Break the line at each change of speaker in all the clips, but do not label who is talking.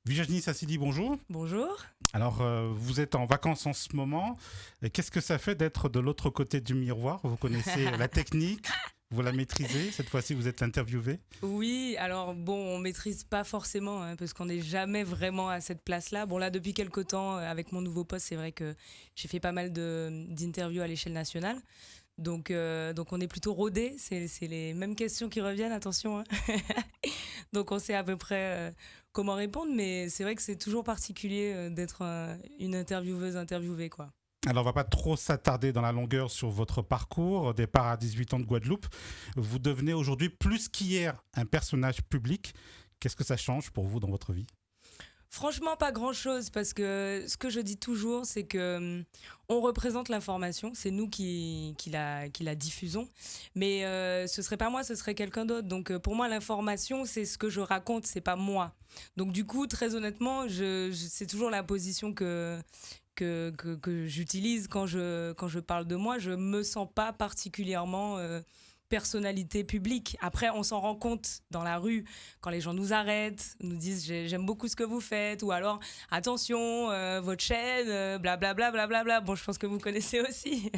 Virginie Sassili, bonjour.
Bonjour.
Alors, vous êtes en vacances en ce moment. Et qu'est-ce que ça fait d'être de l'autre côté du miroir? Vous connaissez la technique, vous la maîtrisez. Cette fois-ci, vous êtes l'interviewé.
Oui, alors bon, on maîtrise pas forcément parce qu'on n'est jamais vraiment à cette place-là. Bon là, depuis quelque temps, avec mon nouveau poste, c'est vrai que j'ai fait pas mal d'interviews à l'échelle nationale. Donc on est plutôt rodé. C'est les mêmes questions qui reviennent. Attention, hein. Donc on sait à peu près comment répondre, mais c'est vrai que c'est toujours particulier d'être une intervieweuse interviewée, quoi.
Alors, on va pas trop s'attarder dans la longueur sur votre parcours. Au départ à 18 ans de Guadeloupe, vous devenez aujourd'hui plus qu'hier un personnage public. Qu'est-ce que ça change pour vous dans votre vie?
Franchement, pas grand-chose, parce que ce que je dis toujours, c'est que on représente l'information, c'est nous qui la diffusons, mais ce serait pas moi, ce serait quelqu'un d'autre. Donc pour moi, l'information, c'est ce que je raconte, c'est pas moi. Donc du coup, très honnêtement, c'est toujours la position que j'utilise quand je parle de moi. Je me sens pas particulièrement personnalité publique. Après, on s'en rend compte dans la rue quand les gens nous arrêtent, nous disent j'aime beaucoup ce que vous faites, ou alors attention, votre chaîne, blablabla, blablabla. Bon, je pense que vous connaissez aussi.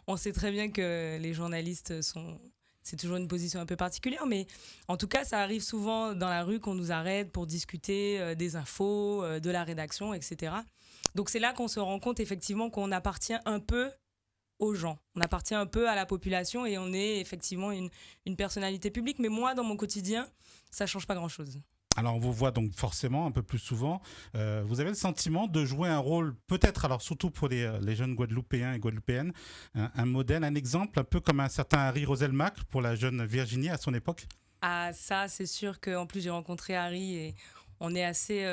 On sait très bien que les journalistes sont. C'est toujours une position un peu particulière, mais en tout cas, ça arrive souvent dans la rue qu'on nous arrête pour discuter des infos, de la rédaction, etc. Donc c'est là qu'on se rend compte effectivement qu'on appartient un peu aux gens. On appartient un peu à la population et on est effectivement une personnalité publique. Mais moi, dans mon quotidien, ça change pas grand-chose.
Alors, on vous voit donc forcément un peu plus souvent. Vous avez le sentiment de jouer un rôle, peut-être, alors surtout pour les jeunes Guadeloupéens et Guadeloupéennes, un modèle, un exemple, un peu comme un certain Harry Roselmack pour la jeune Virginie à son époque?
Ah, ça, c'est sûr qu'en plus, j'ai rencontré Harry et on est assez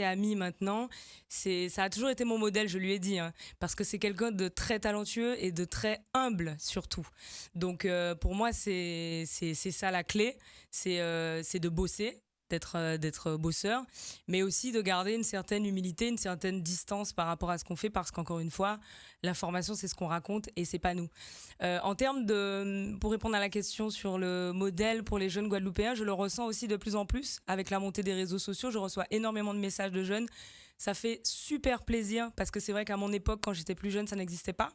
amis maintenant. Ça a toujours été mon modèle, je lui ai dit, hein, parce que c'est quelqu'un de très talentueux et de très humble surtout. Donc pour moi, c'est ça la clé, c'est de bosser, d'être bosseur, mais aussi de garder une certaine humilité, une certaine distance par rapport à ce qu'on fait, parce qu'encore une fois, l'information, c'est ce qu'on raconte et c'est pas nous. En termes pour répondre à la question sur le modèle pour les jeunes Guadeloupéens, je le ressens aussi de plus en plus avec la montée des réseaux sociaux. Je reçois énormément de messages de jeunes. Ça fait super plaisir parce que c'est vrai qu'à mon époque, quand j'étais plus jeune, ça n'existait pas.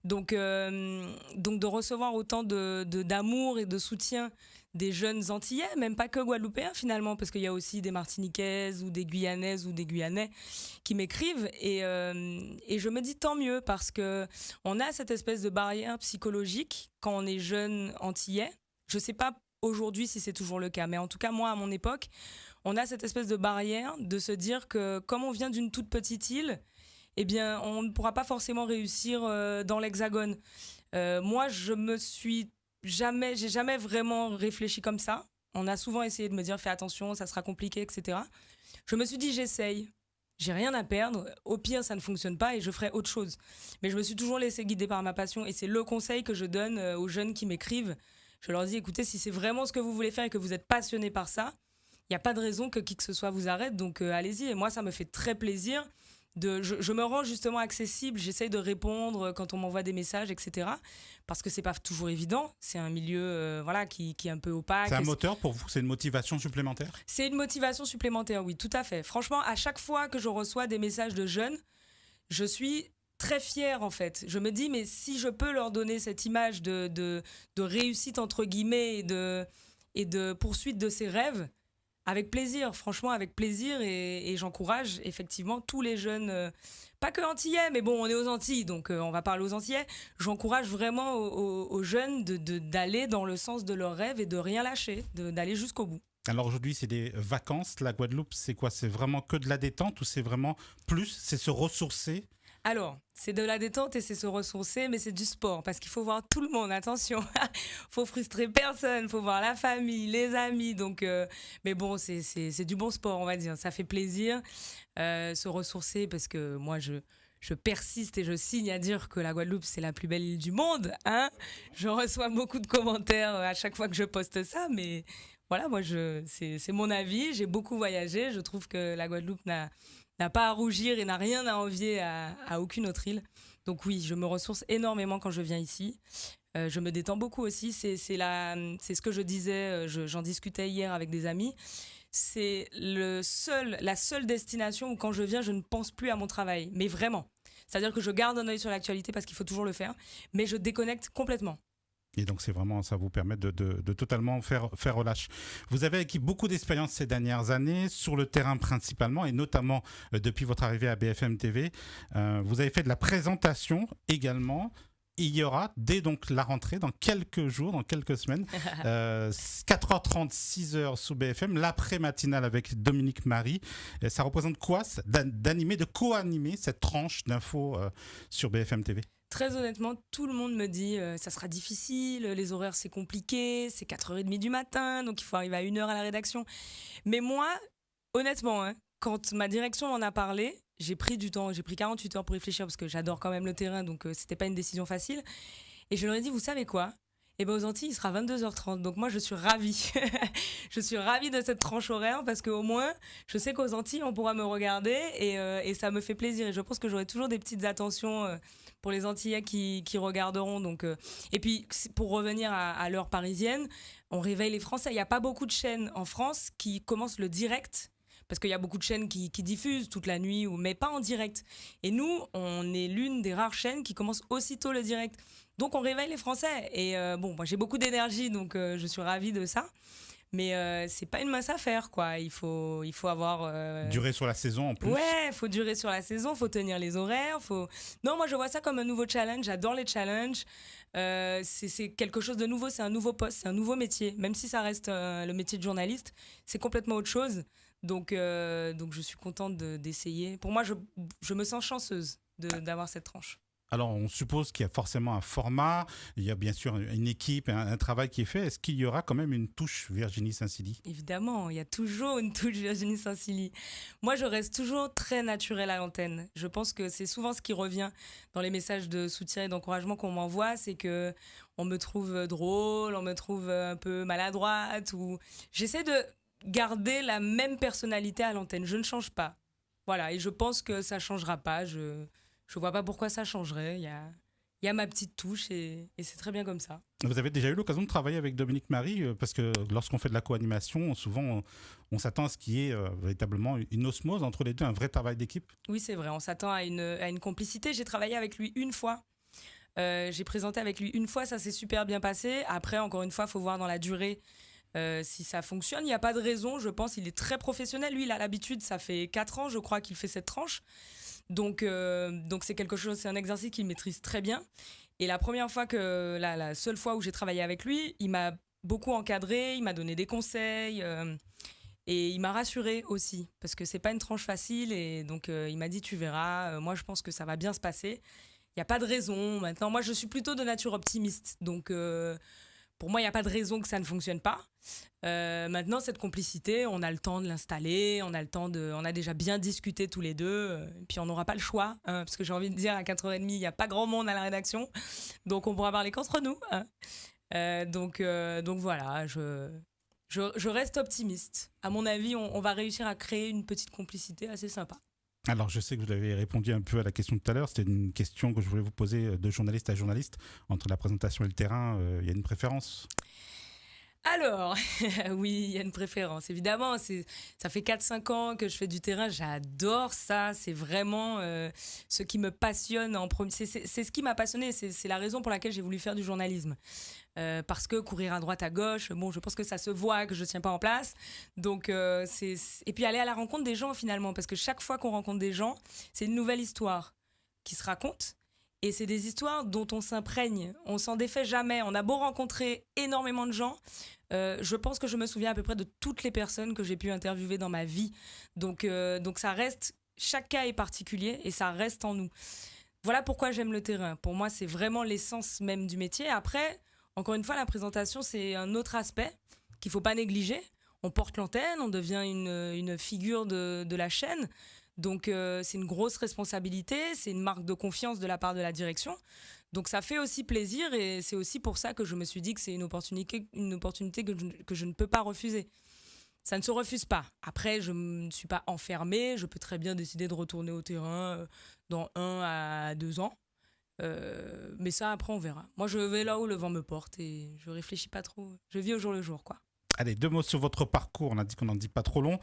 Donc de recevoir autant d'amour et de soutien des jeunes Antillais, même pas que Guadeloupéens finalement, parce qu'il y a aussi des Martiniquaises ou des Guyanaises ou des Guyanais qui m'écrivent et je me dis tant mieux parce que on a cette espèce de barrière psychologique quand on est jeune Antillais. Je sais pas aujourd'hui si c'est toujours le cas, mais en tout cas moi à mon époque, on a cette espèce de barrière de se dire que comme on vient d'une toute petite île, eh bien, on ne pourra pas forcément réussir dans l'Hexagone. Moi, j'ai jamais vraiment réfléchi comme ça. On a souvent essayé de me dire, fais attention, ça sera compliqué, etc. Je me suis dit, j'essaye. J'ai rien à perdre. Au pire, ça ne fonctionne pas et je ferai autre chose. Mais je me suis toujours laissé guider par ma passion et c'est le conseil que je donne aux jeunes qui m'écrivent. Je leur dis, écoutez, si c'est vraiment ce que vous voulez faire et que vous êtes passionné par ça, il n'y a pas de raison que qui que ce soit vous arrête. Donc allez-y. Et moi, ça me fait très plaisir je me rends justement accessible, j'essaye de répondre quand on m'envoie des messages, etc. Parce que c'est pas toujours évident, c'est un milieu voilà, qui est un peu
C'est
opaque.
un moteur pour vous? C'est une motivation supplémentaire?
C'est une motivation supplémentaire, oui, tout à fait. Franchement, à chaque fois que je reçois des messages de jeunes, je suis très fière en fait. Je me dis, mais si je peux leur donner cette image de réussite entre guillemets et de poursuite de ses rêves, avec plaisir, franchement, avec plaisir. Et j'encourage effectivement tous les jeunes, pas que antillais, mais bon, on est aux Antilles, donc on va parler aux Antillais. J'encourage vraiment aux jeunes d'aller dans le sens de leurs rêves et de rien lâcher, d'aller jusqu'au bout.
Alors aujourd'hui, c'est des vacances. La Guadeloupe, c'est quoi? C'est vraiment que de la détente ou c'est vraiment plus? C'est se ressourcer?
Alors, c'est de la détente et c'est se ressourcer, mais c'est du sport parce qu'il faut voir tout le monde. Attention, faut frustrer personne, faut voir la famille, les amis. Donc, mais bon, c'est du bon sport, on va dire. Ça fait plaisir, se ressourcer parce que moi, je persiste et je signe à dire que la Guadeloupe, c'est la plus belle île du monde. Hein, je reçois beaucoup de commentaires à chaque fois que je poste ça, mais voilà, moi, c'est mon avis. J'ai beaucoup voyagé. Je trouve que la Guadeloupe n'a pas à rougir et n'a rien à envier à aucune autre île. Donc oui, je me ressource énormément quand je viens ici. Je me détends beaucoup aussi. C'est ce que je disais, j'en discutais hier avec des amis. c'est la seule destination où quand je viens, je ne pense plus à mon travail. Mais vraiment. C'est-à-dire que je garde un œil sur l'actualité parce qu'il faut toujours le faire, mais je déconnecte complètement.
Et donc, c'est vraiment, ça vous permet de totalement faire relâche. Vous avez acquis beaucoup d'expérience ces dernières années, sur le terrain principalement, et notamment depuis votre arrivée à BFM TV. Vous avez fait de la présentation également. Il y aura, dès donc la rentrée, dans quelques jours, dans quelques semaines, 4h30, 6h sous BFM, l'après-matinale avec Dominique Marie. Ça représente quoi de co-animer cette tranche d'infos sur BFM TV?
Très honnêtement, tout le monde me dit ça sera difficile, les horaires c'est compliqué, c'est 4h30 du matin, donc il faut arriver à 1h à la rédaction. Mais moi, honnêtement, hein, quand ma direction m'en a parlé, j'ai pris du temps, j'ai pris 48 heures pour réfléchir parce que j'adore quand même le terrain, donc c'était pas une décision facile. Et je leur ai dit, vous savez quoi? Eh ben aux Antilles, il sera 22h30. Donc moi, je suis ravie. Je suis ravie de cette tranche horaire parce qu'au moins, je sais qu'aux Antilles, on pourra me regarder et ça me fait plaisir. Et je pense que j'aurai toujours des petites attentions pour les Antillais qui regarderont. Donc, et puis, pour revenir à l'heure parisienne, on réveille les Français. Il n'y a pas beaucoup de chaînes en France qui commencent le direct. Parce qu'il y a beaucoup de chaînes qui diffusent toute la nuit, mais pas en direct. Et nous, on est l'une des rares chaînes qui commence aussitôt le direct. Donc on réveille les Français. Et bon, moi j'ai beaucoup d'énergie, donc je suis ravie de ça. Mais c'est pas une mince affaire, quoi. Il faut avoir...
Durer sur la saison en plus.
Ouais, il faut durer sur la saison, il faut tenir les horaires. Non, moi je vois ça comme un nouveau challenge. J'adore les challenges. C'est quelque chose de nouveau, c'est un nouveau poste, c'est un nouveau métier. Même si ça reste le métier de journaliste, c'est complètement autre chose. Donc je suis contente d'essayer. Pour moi, je me sens chanceuse d'avoir cette tranche.
Alors, on suppose qu'il y a forcément un format, il y a bien sûr une équipe, un travail qui est fait. Est-ce qu'il y aura quand même une touche Virginie Saint-Silly?
Évidemment, il y a toujours une touche Virginie Saint-Silly. Moi, je reste toujours très naturelle à l'antenne. Je pense que c'est souvent ce qui revient dans les messages de soutien et d'encouragement qu'on m'envoie, c'est que on me trouve drôle, on me trouve un peu maladroite, ou j'essaie de garder la même personnalité à l'antenne. Je ne change pas. Voilà, et je pense que ça changera pas. Je vois pas pourquoi ça changerait. Il y a ma petite touche et c'est très bien comme ça.
Vous avez déjà eu l'occasion de travailler avec Dominique Marie parce que lorsqu'on fait de la co-animation, souvent on s'attend à ce qu'il y ait véritablement une osmose entre les deux, un vrai travail d'équipe.
Oui, c'est vrai, on s'attend à une complicité. J'ai travaillé avec lui une fois. J'ai présenté avec lui une fois, ça s'est super bien passé. Après, encore une fois, il faut voir dans la durée si ça fonctionne. Il n'y a pas de raison, je pense. Il est très professionnel. Lui, il a l'habitude, ça fait 4 ans, je crois, qu'il fait cette tranche. Donc c'est quelque chose, c'est un exercice qu'il maîtrise très bien. Et la seule fois où j'ai travaillé avec lui, il m'a beaucoup encadré, il m'a donné des conseils et il m'a rassuré aussi parce que c'est pas une tranche facile et donc il m'a dit tu verras, moi je pense que ça va bien se passer. Il y a pas de raison. Maintenant, moi je suis plutôt de nature optimiste, donc pour moi, il n'y a pas de raison que ça ne fonctionne pas. Maintenant, cette complicité, on a le temps de l'installer, on a déjà bien discuté tous les deux, et puis on n'aura pas le choix, hein, parce que j'ai envie de dire, à 4h30, il n'y a pas grand monde à la rédaction, donc on pourra parler qu'entre nous. Hein. Donc voilà, je reste optimiste. À mon avis, on va réussir à créer une petite complicité assez sympa.
Alors, je sais que vous avez répondu un peu à la question de tout à l'heure. C'était une question que je voulais vous poser de journaliste à journaliste. Entre la présentation et le terrain, il y a une préférence?
Alors, oui, il y a une préférence. Évidemment, ça fait 4-5 ans que je fais du terrain. J'adore ça. C'est vraiment ce qui me passionne en premier. C'est ce qui m'a passionné. C'est la raison pour laquelle j'ai voulu faire du journalisme. Parce que courir à droite, à gauche, bon, je pense que ça se voit que je ne tiens pas en place. Donc, et puis aller à la rencontre des gens finalement. Parce que chaque fois qu'on rencontre des gens, c'est une nouvelle histoire qui se raconte. Et c'est des histoires dont on s'imprègne, on s'en défait jamais. On a beau rencontrer énormément de gens, je pense que je me souviens à peu près de toutes les personnes que j'ai pu interviewer dans ma vie. Donc ça reste, chaque cas est particulier et ça reste en nous. Voilà pourquoi j'aime le terrain. Pour moi, c'est vraiment l'essence même du métier. Après, encore une fois, la présentation, c'est un autre aspect qu'il ne faut pas négliger. On porte l'antenne, on devient une figure de la chaîne. Donc c'est une grosse responsabilité, c'est une marque de confiance de la part de la direction. Donc ça fait aussi plaisir et c'est aussi pour ça que je me suis dit que c'est une opportunité que je ne peux pas refuser. Ça ne se refuse pas. Après, je ne suis pas enfermée, je peux très bien décider de retourner au terrain dans 1 à 2 ans. Mais ça, après, on verra. Moi, je vais là où le vent me porte et je réfléchis pas trop. Je vis au jour le jour, quoi.
Allez, 2 mots sur votre parcours. On a dit qu'on n'en dit pas trop long.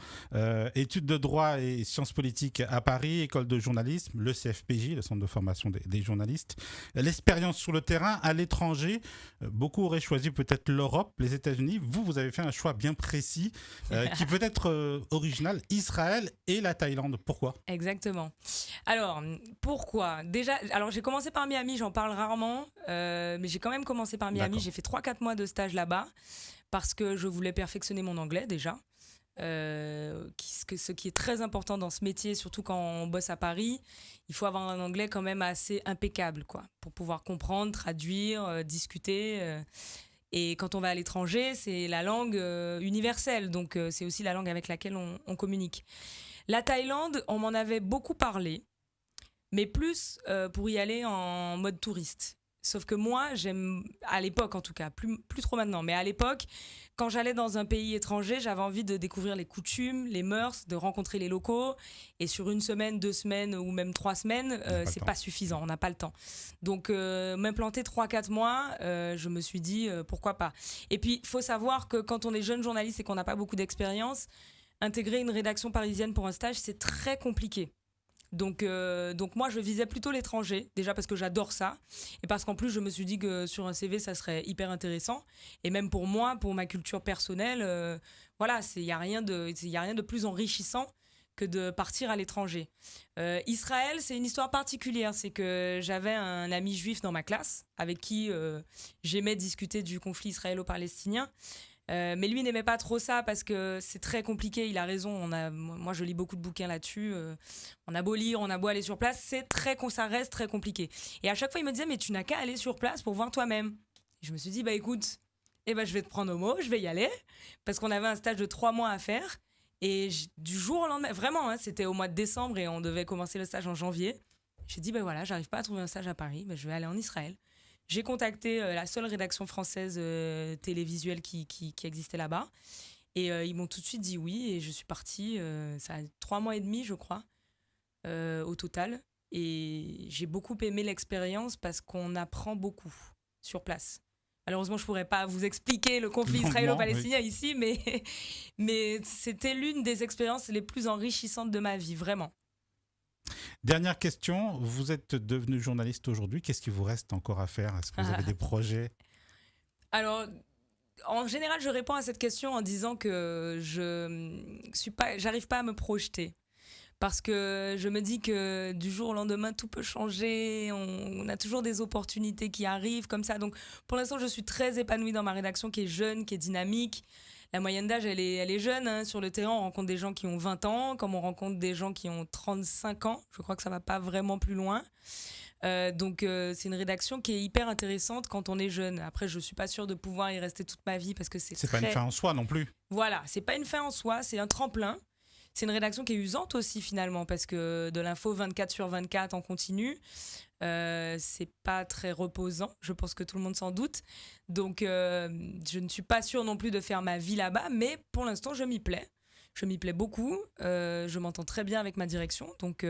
Études de droit et sciences politiques à Paris, école de journalisme, le CFPJ, le centre de formation des journalistes. L'expérience sur le terrain à l'étranger. Beaucoup auraient choisi peut-être l'Europe, les États-Unis. Vous avez fait un choix bien précis qui peut être original. Israël et la Thaïlande. Pourquoi ?
Exactement. Alors, pourquoi ? Déjà, alors j'ai commencé par Miami, j'en parle rarement, mais j'ai quand même commencé par Miami.
D'accord.
J'ai fait 3-4 mois de stage là-bas parce que je voulais perfectionner mon anglais déjà. Ce qui est très important dans ce métier, surtout quand on bosse à Paris, il faut avoir un anglais quand même assez impeccable, quoi, pour pouvoir comprendre, traduire, discuter. Et quand on va à l'étranger, c'est la langue universelle, donc c'est aussi la langue avec laquelle on communique. La Thaïlande, on m'en avait beaucoup parlé, mais plus pour y aller en mode touriste. Sauf que moi, j'aime, à l'époque en tout cas, plus trop maintenant, mais à l'époque, quand j'allais dans un pays étranger, j'avais envie de découvrir les coutumes, les mœurs, de rencontrer les locaux. Et sur 1 semaine, 2 semaines ou même 3 semaines, c'est pas suffisant, on n'a pas le temps. Donc, m'implanter 3-4 mois, je me suis dit, pourquoi pas. Et puis, il faut savoir que quand on est jeune journaliste et qu'on n'a pas beaucoup d'expérience, intégrer une rédaction parisienne pour un stage, c'est très compliqué. Donc moi, je visais plutôt l'étranger, déjà parce que j'adore ça, et parce qu'en plus, je me suis dit que sur un CV, ça serait hyper intéressant. Et même pour moi, pour ma culture personnelle, voilà, il n'y a rien de plus enrichissant que de partir à l'étranger. Israël, c'est une histoire particulière. C'est que j'avais un ami juif dans ma classe avec qui j'aimais discuter du conflit israélo-palestinien. Mais lui n'aimait pas trop ça parce que c'est très compliqué, il a raison. Moi, je lis beaucoup de bouquins là-dessus. On a beau lire, on a beau aller sur place, ça reste très compliqué. Et à chaque fois, il me disait, mais tu n'as qu'à aller sur place pour voir toi-même. Et je me suis dit, bah écoute, je vais te prendre au mot, je vais y aller. Parce qu'on avait un stage de 3 mois à faire. Et du jour au lendemain, vraiment, hein, c'était au mois de décembre et on devait commencer le stage en janvier. J'ai dit, voilà, j'arrive pas à trouver un stage à Paris, je vais aller en Israël. J'ai contacté la seule rédaction française télévisuelle qui existait là-bas. Et ils m'ont tout de suite dit oui. Et je suis partie, ça a 3 mois et demi, je crois, au total. Et j'ai beaucoup aimé l'expérience parce qu'on apprend beaucoup sur place. Malheureusement, je ne pourrais pas vous expliquer le conflit israélo-palestinien ici, mais c'était l'une des expériences les plus enrichissantes de ma vie, vraiment.
Dernière question, vous êtes devenu journaliste aujourd'hui, qu'est-ce qui vous reste encore à faire ? Est-ce que vous avez des projets ?
Alors, en général, je réponds à cette question en disant que j'arrive pas à me projeter. Parce que je me dis que du jour au lendemain, tout peut changer, on a toujours des opportunités qui arrivent comme ça. Donc, pour l'instant, je suis très épanouie dans ma rédaction qui est jeune, qui est dynamique. La moyenne d'âge, elle est jeune. Hein. Sur le terrain, on rencontre des gens qui ont 20 ans, comme on rencontre des gens qui ont 35 ans. Je crois que ça ne va pas vraiment plus loin. Donc, c'est une rédaction qui est hyper intéressante quand on est jeune. Après, je ne suis pas sûre de pouvoir y rester toute ma vie parce que c'est
pas une fin en soi non plus.
Voilà, ce n'est pas une fin en soi, c'est un tremplin. C'est une rédaction qui est usante aussi finalement parce que de l'info 24/24 en continu, c'est pas très reposant, je pense que tout le monde s'en doute. Donc je ne suis pas sûre non plus de faire ma vie là-bas, mais pour l'instant je m'y plais. Je m'y plais beaucoup, je m'entends très bien avec ma direction. Donc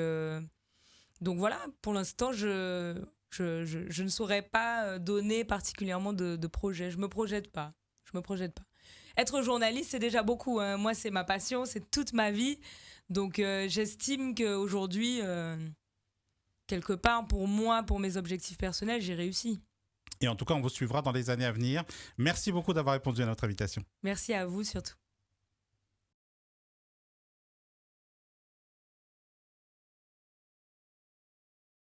voilà, pour l'instant je ne saurais pas donner particulièrement de projet. Je me projette pas. Être journaliste, c'est déjà beaucoup. Hein. Moi, c'est ma passion, c'est toute ma vie. Donc, j'estime qu'aujourd'hui, quelque part, pour moi, pour mes objectifs personnels, j'ai réussi.
Et en tout cas, on vous suivra dans les années à venir. Merci beaucoup d'avoir répondu à notre invitation.
Merci à vous surtout.